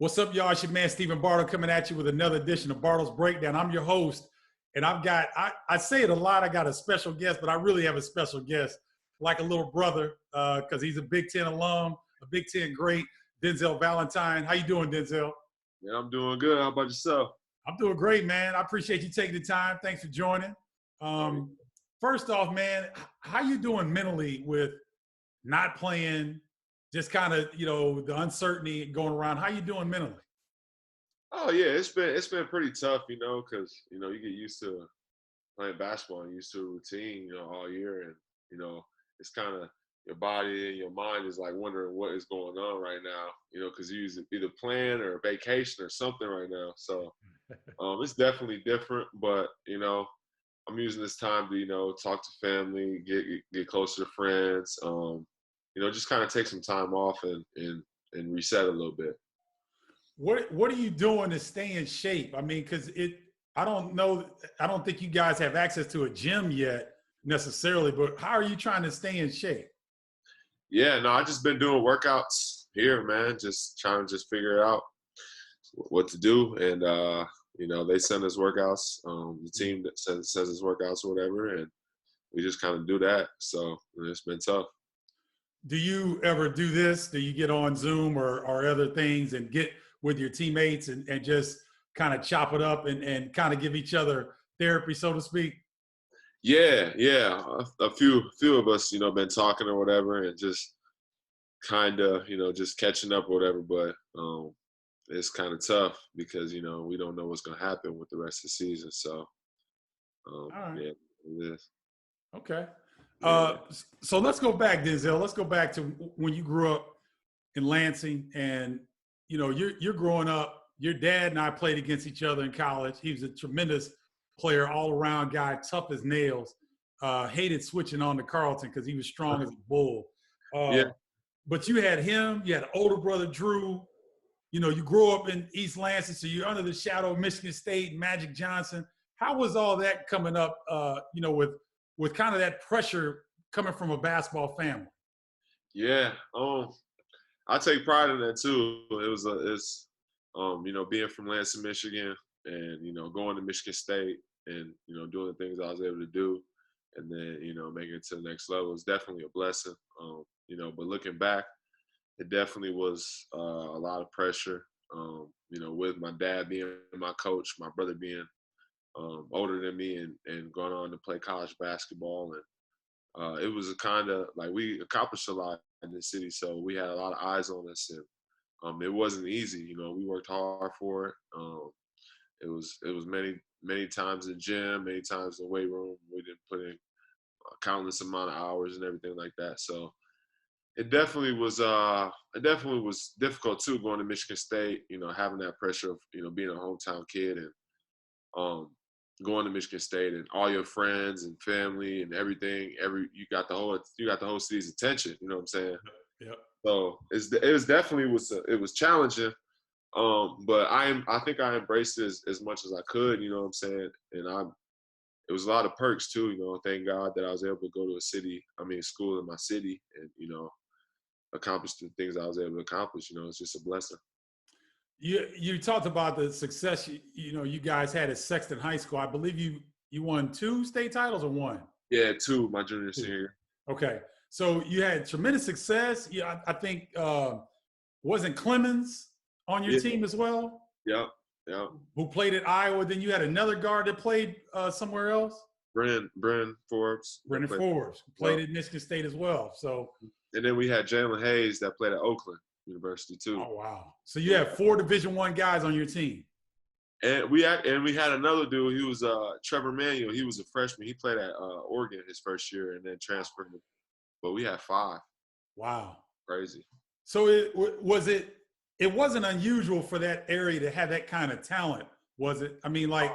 What's up, y'all? It's your man, Stephen Bartle, coming at you with another edition of Bartle's Breakdown. I'm your host, and I say it a lot, I got a special guest, but I really have a special guest, like a little brother, because he's a Big Ten alum, a Big Ten great, Denzel Valentine. How you doing, Denzel? Yeah, I'm doing good. How about yourself? I'm doing great, man. I appreciate you taking the time. Thanks for joining. First off, man, how you doing mentally with not playing, just kind of, the uncertainty going around? How you doing mentally? Oh yeah, it's been pretty tough, because you get used to playing basketball and used to a routine, all year, and it's kind of your body and your mind is like wondering what is going on right now, because you either playing or vacation or something right now. So it's definitely different, but I'm using this time to talk to family, get closer to friends, just kind of take some time off and reset a little bit. What are you doing to stay in shape? I mean, because I don't think you guys have access to a gym yet necessarily, but how are you trying to stay in shape? Yeah, no, I just been doing workouts here, man. Just trying to figure out what to do, and they send us workouts. The team that sends us workouts or whatever, and we just kind of do that. So it's been tough. Do you ever do this? Do you get on Zoom or other things and get with your teammates and just kind of chop it up and kind of give each other therapy, so to speak? Yeah. A few of us, been talking or whatever, and just kind of, just catching up or whatever. But it's kind of tough because we don't know what's gonna happen with the rest of the season. So All right. yeah, it is. Okay. Yeah. So let's go back, Denzel. Let's go back to when you grew up in Lansing, and you're growing up. Your dad and I played against each other in college. He was a tremendous player, all-around guy, tough as nails. Hated switching on to Carlton because he was strong as a bull. Yeah. But you had him. You had older brother Drew. You grew up in East Lansing, so you're under the shadow of Michigan State, Magic Johnson. How was all that coming up? With kind of that pressure coming from a basketball family. Yeah. I take pride in that too. It's being from Lansing, Michigan, and going to Michigan State and doing the things I was able to do, and then making it to the next level is definitely a blessing. But looking back, it definitely was a lot of pressure. With my dad being my coach, my brother being older than me and going on to play college basketball, and it was a kind of like we accomplished a lot in the city, so we had a lot of eyes on us, and it wasn't easy. We worked hard for it. It was many times in the gym, many times in the weight room. We didn't put in a countless amount of hours and everything like that. So it definitely was difficult too, going to Michigan State. Having that pressure of being a hometown kid and going to Michigan State and all your friends and family and everything. You got the whole city's attention. You know what I'm saying? Yep. So it was challenging. But I think I embraced it as much as I could. You know what I'm saying? And it was a lot of perks too. Thank God that I was able to go to school in my city, and accomplish the things I was able to accomplish. It's just a blessing. You talked about the success you guys had at Sexton High School. I believe you won 2 state titles or 1? Yeah, 2 my junior senior year. Okay, so you had tremendous success. Yeah, I think wasn't Clemens on your team as well? Yeah. Who played at Iowa? Then you had another guard that played somewhere else. Brennan Forbes. Brennan Forbes played at Michigan State as well. So. And then we had Jalen Hayes that played at Oakland University too. Oh wow! So you have 4 Division I guys on your team. And we had another dude. He was Trevor Manuel. He was a freshman. He played at Oregon his first year and then transferred. But we had 5. Wow! Crazy. So it wasn't unusual for that area to have that kind of talent, was it? I mean, like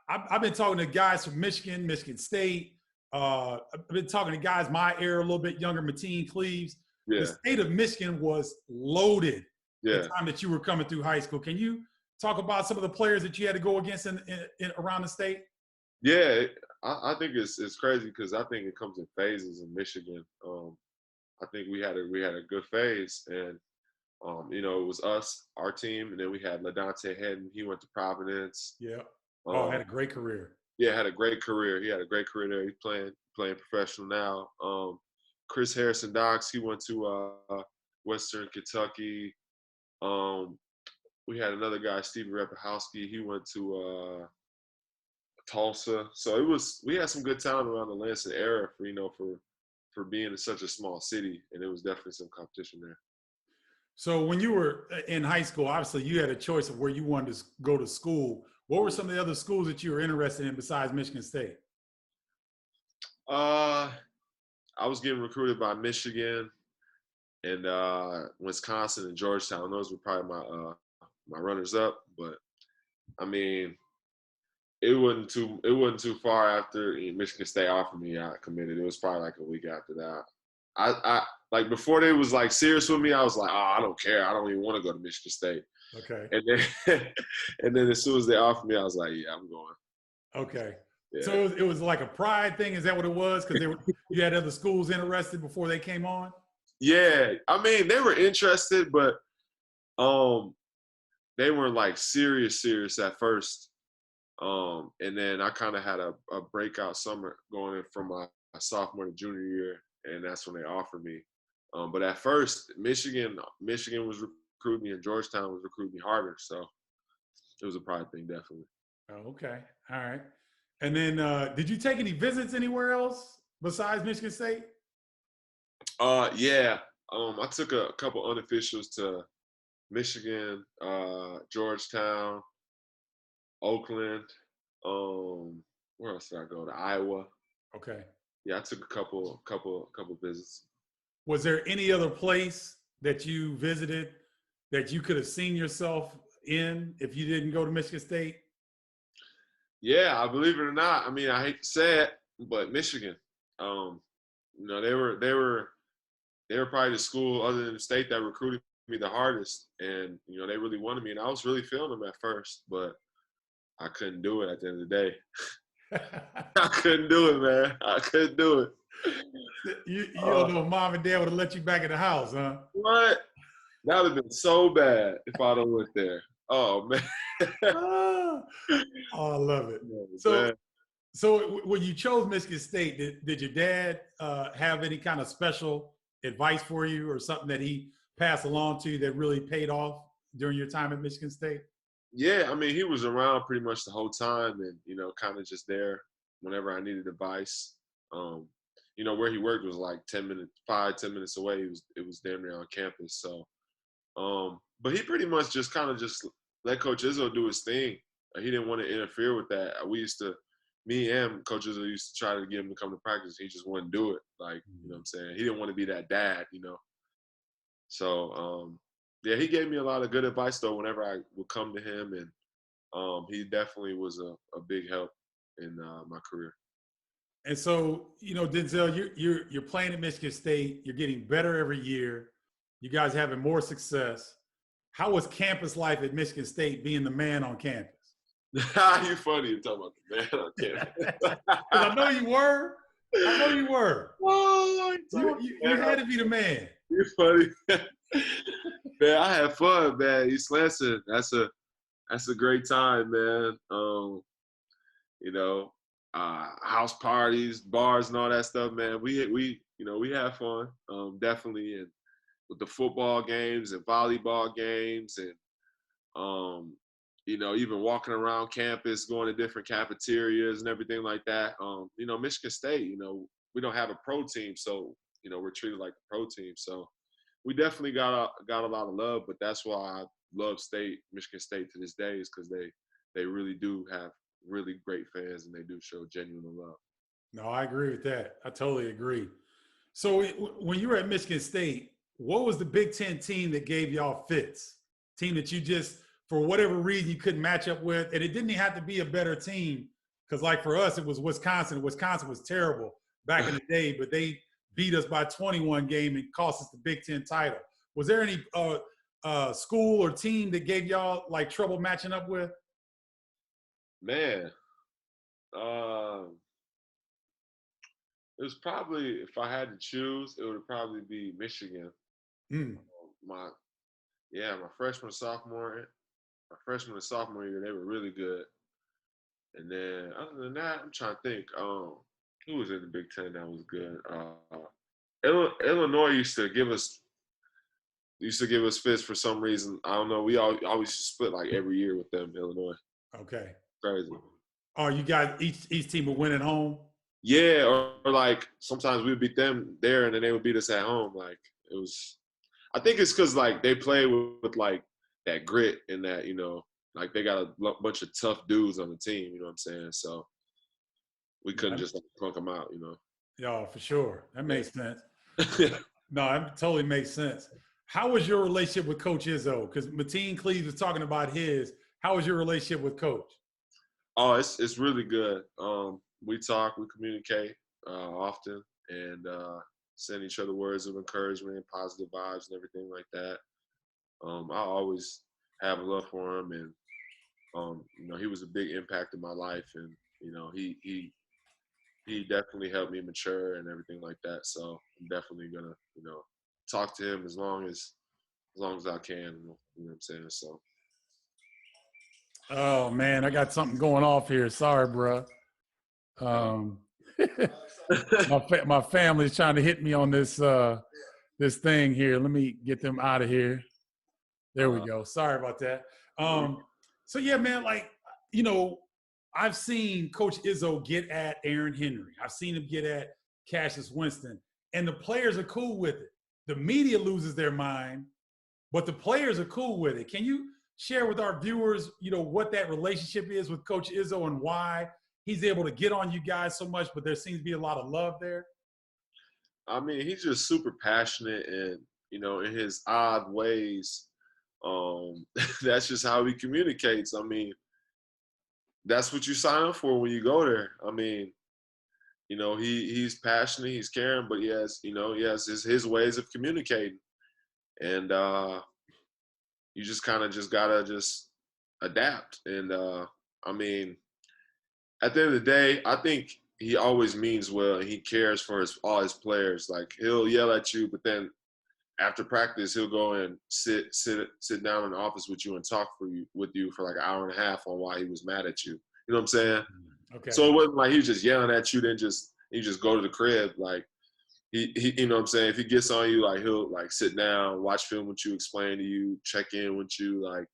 I've been talking to guys from Michigan, Michigan State. I've been talking to guys my era, a little bit younger, Mateen Cleaves. Yeah. The state of Michigan was loaded the time that you were coming through high school. Can you talk about some of the players that you had to go against in around the state? Yeah, I think it's crazy because I think it comes in phases in Michigan. I think we had a good phase, and You know, it was us, our team, and then we had LaDante Hedden. He went to Providence. Yeah. Oh, had Um, a great career. yeah, had a great career. He had a great career there. He's playing professional now. Chris Harrison Dox, he went to Western Kentucky. Um, we had another guy, Stephen Repahowski. He went to Tulsa. So we had some good talent around the Lansing area for being in such a small city, and it was definitely some competition there. So when you were in high school, obviously you had a choice of where you wanted to go to school. What were some of the other schools that you were interested in besides Michigan State? Uh, I was getting recruited by Michigan and Wisconsin and Georgetown. Those were probably my runners up. But I mean, it wasn't too far after Michigan State offered me. I committed. It was probably like a week after that. I like before they was like serious with me. I was like, oh, I don't care. I don't even want to go to Michigan State. Okay. And then and then as soon as they offered me, I was like, yeah, I'm going. Okay. Yeah. So it was like a pride thing. Is that what it was? Because you had other schools interested before they came on. Yeah, I mean they were interested, but they weren't like serious at first. And then I kind of had a breakout summer going in from my sophomore to junior year, and that's when they offered me. But at first, Michigan was recruiting me, and Georgetown was recruiting me harder. So it was a pride thing, definitely. Oh, okay. All right. And then did you take any visits anywhere else besides Michigan State? Yeah. I took a couple unofficials to Michigan, Georgetown, Oakland. Where else did I go? To Iowa. Okay. Yeah, I took a couple visits. Was there any other place that you visited that you could have seen yourself in if you didn't go to Michigan State? Yeah, I believe it or not. I mean, I hate to say it, but Michigan. Um, they were probably the school other than the state that recruited me the hardest, and they really wanted me, and I was really feeling them at first, but I couldn't do it at the end of the day. I couldn't do it, man. I couldn't do it. You don't know mom and dad would have let you back in the house, huh? What? That would have been so bad if I don't went there. Oh man. Oh, I love it. Man. So when you chose Michigan State, did your dad have any kind of special advice for you or something that he passed along to you that really paid off during your time at Michigan State? Yeah, I mean, he was around pretty much the whole time, and kind of just there whenever I needed advice. Where he worked was like 5-10 minutes away. It was damn near on campus. So, but he pretty much just kind of just let Coach Izzo do his thing. He didn't want to interfere with that. Me and Coach Izzo used to try to get him to come to practice. He just wouldn't do it. Like, you know what I'm saying? He didn't want to be that dad. So, yeah, he gave me a lot of good advice though. Whenever I would come to him, and he definitely was a big help in my career. And so, Denzel, you're playing at Michigan State. You're getting better every year. You guys having more success. How was campus life at Michigan State being the man on campus? You funny to talk about the man on campus. I know you were. Oh, you had to be the man. You funny. Man, I had fun, man. East Lansing, that's a great time, man. House parties, bars, and all that stuff, man. We have fun, definitely, and with the football games and volleyball games, and even walking around campus, going to different cafeterias and everything like that. Michigan State, we don't have a pro team, so we're treated like a pro team. So we definitely got a lot of love, but that's why I love Michigan State to this day, is because they really do have really great fans, and they do show genuine love. No, I agree with that. I totally agree. So when you were at Michigan State, what was the Big Ten team that gave y'all fits? Team that you just, for whatever reason, you couldn't match up with? And it didn't have to be a better team, because like for us, it was Wisconsin. Wisconsin was terrible back in the day, but they beat us by 21 game and cost us the Big Ten title. Was there any school or team that gave y'all like trouble matching up with? Man, it was probably, if I had to choose, it would probably be Michigan. yeah, my freshman and sophomore year, they were really good. And then other than that, I'm trying to think. Who was in the Big Ten that was good? Illinois used to give us fits for some reason. I don't know. We always split like every year with them, Illinois. Okay. Crazy. Oh, you guys, each team would win at home? Yeah, or like sometimes we would beat them there and then they would beat us at home. Like it was, I think it's because like they play with like that grit and that, like they got a bunch of tough dudes on the team, you know what I'm saying? So we couldn't just like plunk them out, Yeah, for sure. That makes sense. Yeah. No, that totally makes sense. How was your relationship with Coach Izzo? Because Mateen Cleaves was talking about his. How was your relationship with Coach? Oh, it's really good. We talk, we communicate often, and send each other words of encouragement, positive vibes, and everything like that. I always have love for him, and he was a big impact in my life, and he definitely helped me mature and everything like that. So I'm definitely gonna talk to him as long as I can. You know what I'm saying? So. Oh man, I got something going off here. Sorry, bro. My family's trying to hit me on this this thing here. Let me get them out of here. There we go. Sorry about that. So yeah, man, like, I've seen Coach Izzo get at Aaron Henry. I've seen him get at Cassius Winston, and the players are cool with it. The media loses their mind, but the players are cool with it. Can you share with our viewers, what that relationship is with Coach Izzo and why he's able to get on you guys so much, but there seems to be a lot of love there? I mean, he's just super passionate and, in his odd ways, that's just how he communicates. I mean, that's what you sign up for when you go there. I mean, he's passionate, he's caring, but he has his ways of communicating. And you just kind of just gotta just adapt. And I mean, at the end of the day, I think he always means well and he cares for all his players. Like he'll yell at you, but then after practice, he'll go and sit down in the office with you and talk with you for like an hour and a half on why he was mad at you. You know what I'm saying? Okay. So it wasn't like he was just yelling at you, then you just go to the crib. Like he you know what I'm saying? If he gets on you, like he'll like sit down, watch film with you, explain to you, check in with you. Like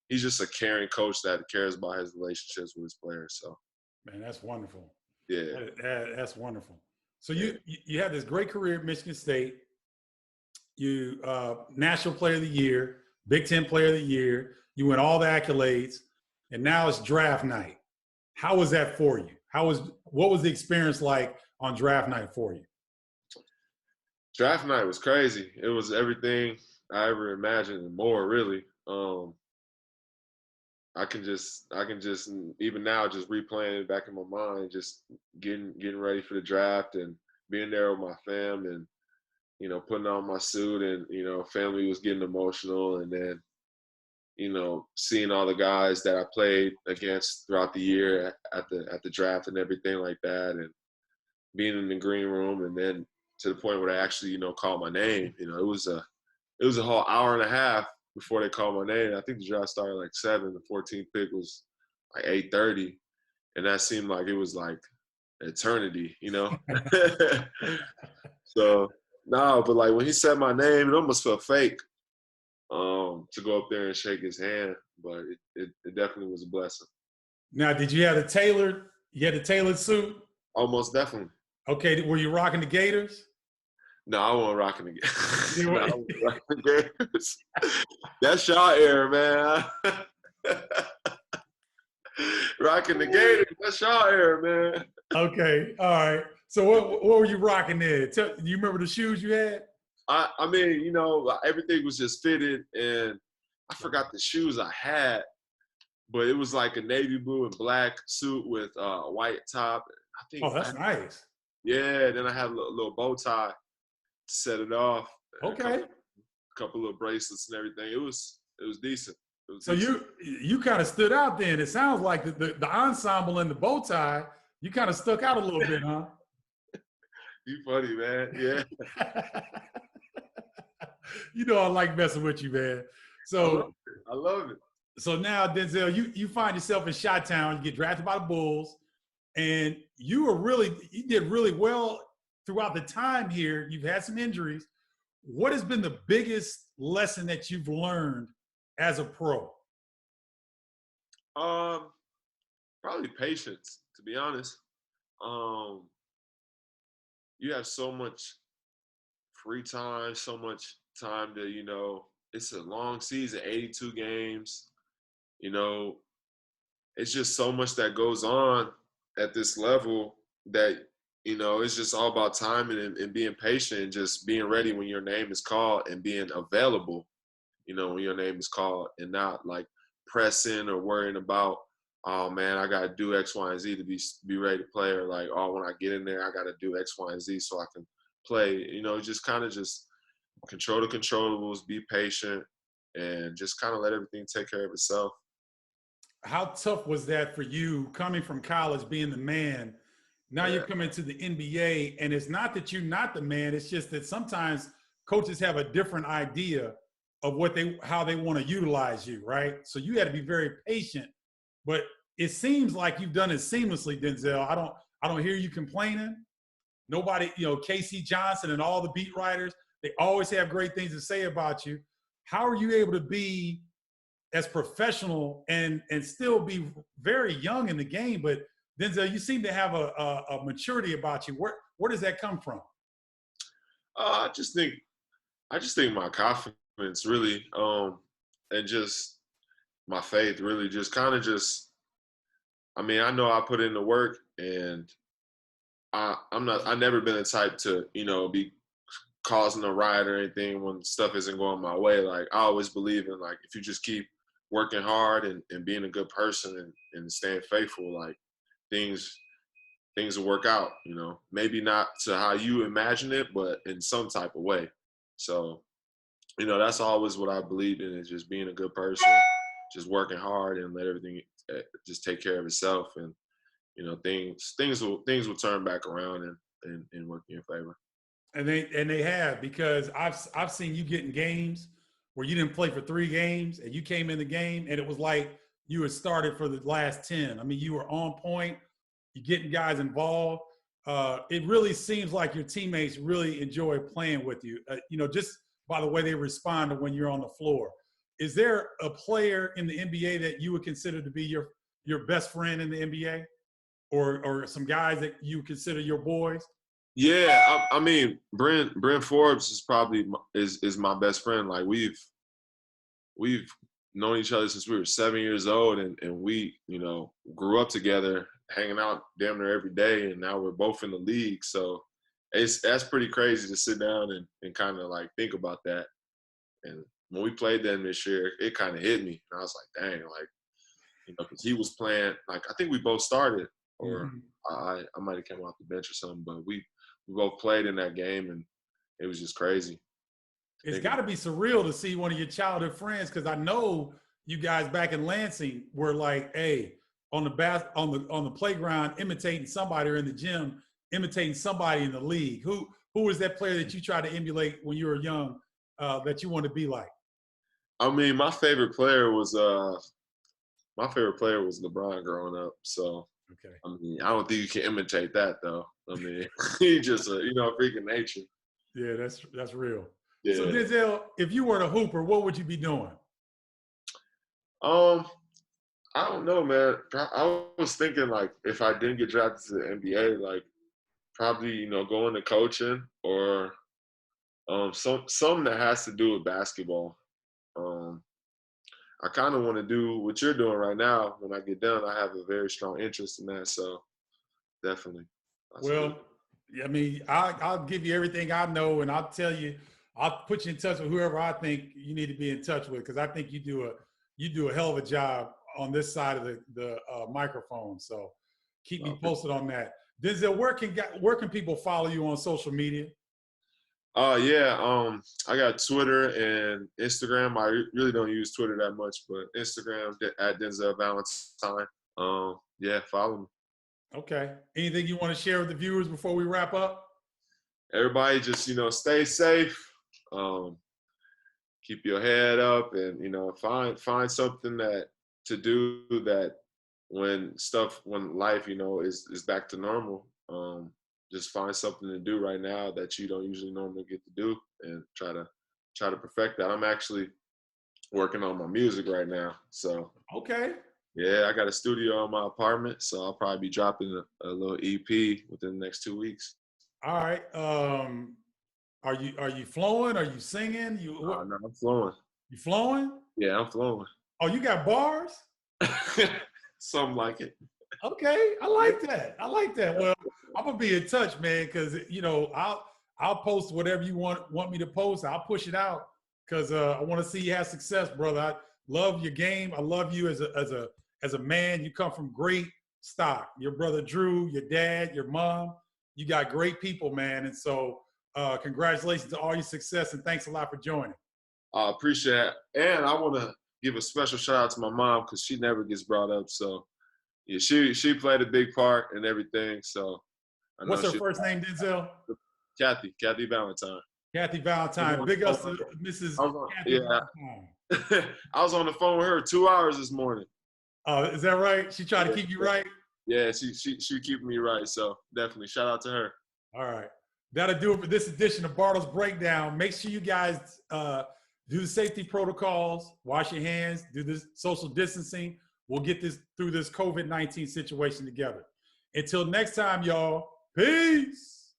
he's just a caring coach that cares about his relationships with his players. So. Man, that's wonderful. Yeah. That's wonderful. So you had this great career at Michigan State. You National Player of the Year, Big Ten Player of the Year. You win all the accolades, and now it's draft night. How was that for you? What was the experience like on draft night for you? Draft night was crazy. It was everything I ever imagined and more, really. I can just even now just replaying it back in my mind, just getting ready for the draft and being there with my fam and putting on my suit and family was getting emotional and then seeing all the guys that I played against throughout the year at the draft and everything like that and being in the green room and then to the point where they actually called my name. It was a whole hour and a half before they called my name. I think the draft started like 7. The 14th pick was like 8:30, and that seemed like it was like eternity, So no, but like when he said my name, it almost felt fake to go up there and shake his hand, but it definitely was a blessing. Now, did you have you had a tailored suit? Almost definitely. Okay, were you rocking the Gators? No, I wasn't rocking the Gators. No, I wasn't rocking the Gators. That's y'all era, man. Rocking the Gators. That's y'all era, man. Okay, all right. So what were you rocking there? Do you remember the shoes you had? I mean, everything was just fitted, and I forgot the shoes I had, but it was like a navy blue and black suit with a white top. I think. Oh, that's nice. Yeah, then I had a little bow tie to set it off. Okay. A couple little bracelets and everything. It was decent. So you kind of stood out then. It sounds like the ensemble and the bow tie, you kind of stuck out a little bit, huh? You funny, man. Yeah. I like messing with you, man. So I love it. so now, Denzel, you find yourself in Chi-Town. You get drafted by the Bulls, and you did really well throughout the time here. You've had some injuries. What has been the biggest lesson that you've learned as a pro? Um, Probably patience, to be honest. Um, you have so much free time, so much time to, it's a long season, 82 games. You know, it's just so much that goes on at this level that, it's just all about timing and being patient and just being ready when your name is called and being available, when your name is called, and not like pressing or worrying about, oh man, I gotta do X, Y, and Z to be ready to play, or like, oh, when I get in there, I gotta do X, Y, and Z so I can play. Just kind of just control the controllables, be patient, and just kind of let everything take care of itself. How tough was that for you coming from college, being the man? Now you're Yeah. coming to the NBA, and it's not that you're not the man. It's just that sometimes coaches have a different idea of how they want to utilize you, right? So you had to be very patient. But it seems like you've done it seamlessly, Denzel. I don't hear you complaining. Nobody, Casey Johnson and all the beat writers, they always have great things to say about you. How are you able to be as professional and still be very young in the game? But Denzel, you seem to have a maturity about you. Where does that come from? I just think my confidence really, and just my faith really just kind of just. I mean, I know I put in the work, and I never been the type to, be causing a riot or anything when stuff isn't going my way. Like, I always believe in, like, if you just keep working hard and being a good person and staying faithful, like, things will work out, maybe not to how you imagine it, but in some type of way. So, that's always what I believe in, is just being a good person, just working hard, and let everything just take care of itself. And, things will turn back around and work in your favor. And they have, because I've seen you get in games where you didn't play for 3 games and you came in the game and it was like you had started for the last 10. I mean, you were on point. You're getting guys involved. It really seems like your teammates really enjoy playing with you. Just by the way they respond to when you're on the floor. Is there a player in the NBA that you would consider to be your best friend in the NBA, or some guys that you consider your boys? Yeah, I mean, Brent Forbes is probably is my best friend. Like, we've known each other since we were 7 years old, and we grew up together, hanging out damn near every day, and now we're both in the league. So that's pretty crazy to sit down and kind of like think about that. And when we played them this year, it kind of hit me, and I was like, dang, like, because he was playing, like, I think we both started, or I might have came off the bench or something, but we both played in that game, and it was just crazy. It's got to be surreal to see one of your childhood friends, because I know you guys back in Lansing were like, hey, on the playground imitating somebody, or in the gym imitating somebody in the league. Who was that player that you tried to emulate when you were young, that you wanted to be like? I mean, my favorite player was LeBron growing up. So, Okay. I mean, I don't think you can imitate that though. I mean, he just a freak of nature. Yeah, that's real. Yeah. So Denzel, if you were a hooper, what would you be doing? I don't know, man. I was thinking, like, if I didn't get drafted to the NBA, like, probably go into coaching, or something that has to do with basketball. I kind of want to do what you're doing right now. When I get done, I have a very strong interest in that. So definitely. Well, I mean, I'll give you everything I know, and I'll tell you, I'll put you in touch with whoever I think you need to be in touch with, because I think you do a hell of a job on this side of the microphone. So keep me posted on that. Denzel, where can people follow you on social media? Yeah, I got Twitter and Instagram. I really don't use Twitter that much, but Instagram at Denzel Valentine. Yeah, follow me. Okay. Anything you want to share with the viewers before we wrap up? Everybody just, stay safe. keep your head up, and find something that to do that when life is back to normal. Just find something to do right now that you don't usually normally get to do, and try to perfect that. I'm actually working on my music right now, so Okay. yeah, I got a studio in my apartment, so I'll probably be dropping a little EP within the next 2 weeks. All right. Are you flowing? Are you singing? No, I'm flowing. You flowing? Yeah, I'm flowing. Oh, you got bars? Something like it. Okay, I like that. I like that. Well, I'm gonna be in touch, man, because I'll post whatever you want me to post. I'll push it out because I want to see you have success, brother. I love your game. I love you as a man. You come from great stock. Your brother Drew, your dad, your mom. You got great people, man. And so congratulations to all your success, and thanks a lot for joining. I appreciate it. And I want to give a special shout out to my mom because she never gets brought up. So yeah, she played a big part in everything. So I know What's her first name, Denzel? Kathy Valentine. Kathy Valentine. Big ups to Mrs. Kathy Valentine. I was on the phone with her 2 hours this morning. Is that right? She tried to keep you right? Yeah, she keeping me right. So definitely shout out to her. All right. That'll do it for this edition of Bartle's Breakdown. Make sure you guys do the safety protocols, wash your hands, do this social distancing. We'll get this through this COVID-19 situation together. Until next time, y'all. Peace.